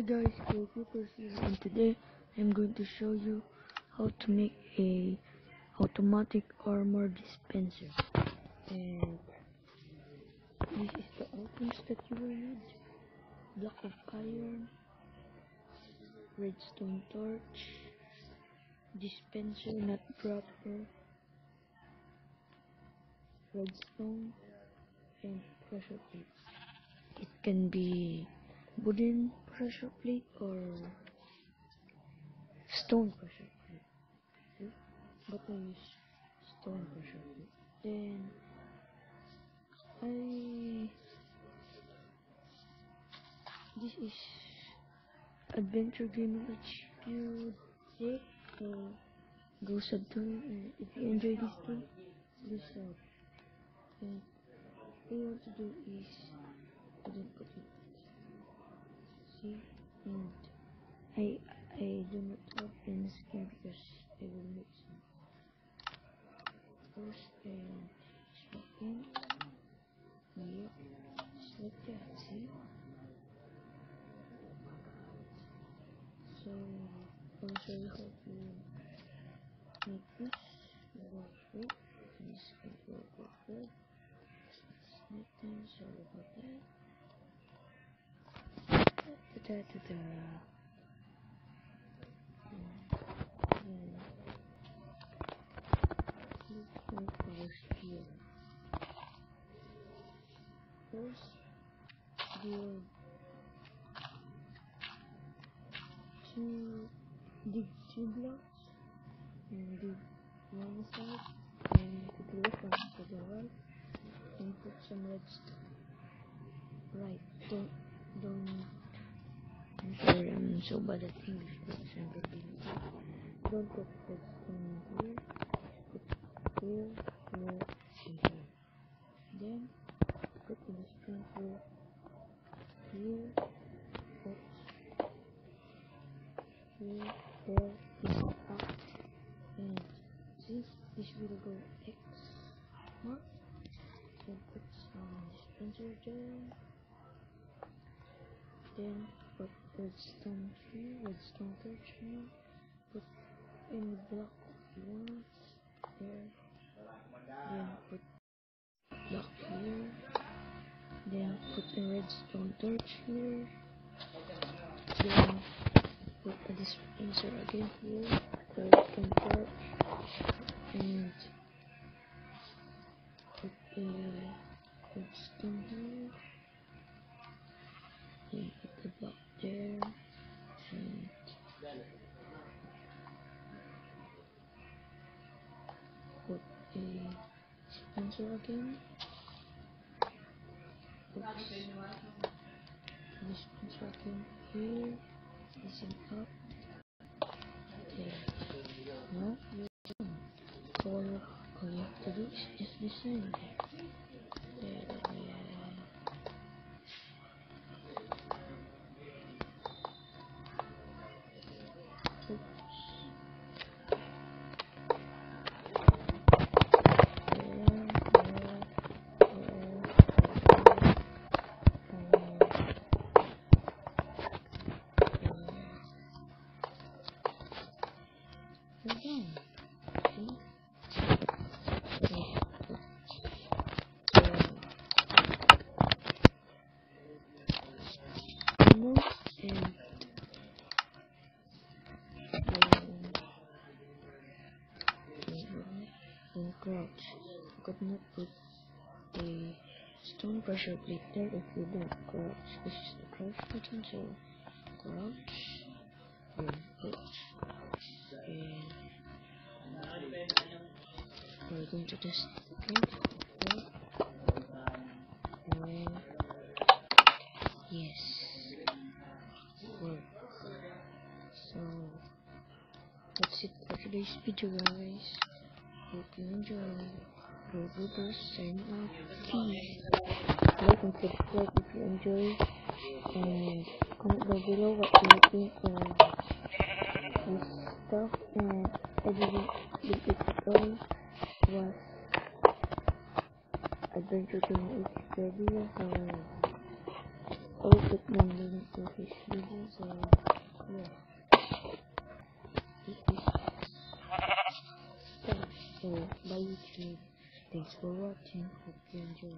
Hi guys, Goalkeepers here, and today I'm going to show you how to make a automatic armor dispenser. And this is the items that you will need: block of iron, redstone torch, dispenser not proper, redstone, and pressure plate. It can be wooden pressure plate or stone pressure plate. See? But I use stone pressure plate. Then this is Adventure Gamer HQ Dick, so go sub to me. If you enjoy this game, please sub. And what you want to do is put it. See? And I do not open the screen because I will make some first and second. Yep, just like that, see? So I'll show you how to make this work with this control good. Sorry about that. Let's make our here. First, we'll dig 2 blocks and dig one side and put the left one to the right and put some redstone. Right, I'm sorry, I'm so bad at English, but I'm repeating. Don't put redstone here, put here, and here. Then put the dispenser here, here, there, up, and since this will go X mark, then put some dispenser there, then put redstone here, redstone torch here, put any block you want there, then put block here, then put a redstone torch here, then put a dispenser again here, a redstone torch, and put a redstone here, then put the block there, and put a dispenser again. Dispenser again here, listen up, there. No, you're done. All you have to do is just listen. There. You're done. See? And crouch. You could not put a stone pressure plate there if you don't crouch. This is the crouch button, so crouch, and put, and we're going to test again. And yes, work. So that's it for today's video, guys. Hope you enjoy. Go sign out. Peace. Like and subscribe if you enjoy, and comment down below what you think of this stuff. And I didn't think it all was Adventure Gamer HQ. So I'll put one link to his video, so yeah, this is stuff for my YouTube. Thanks for watching, hope you enjoy.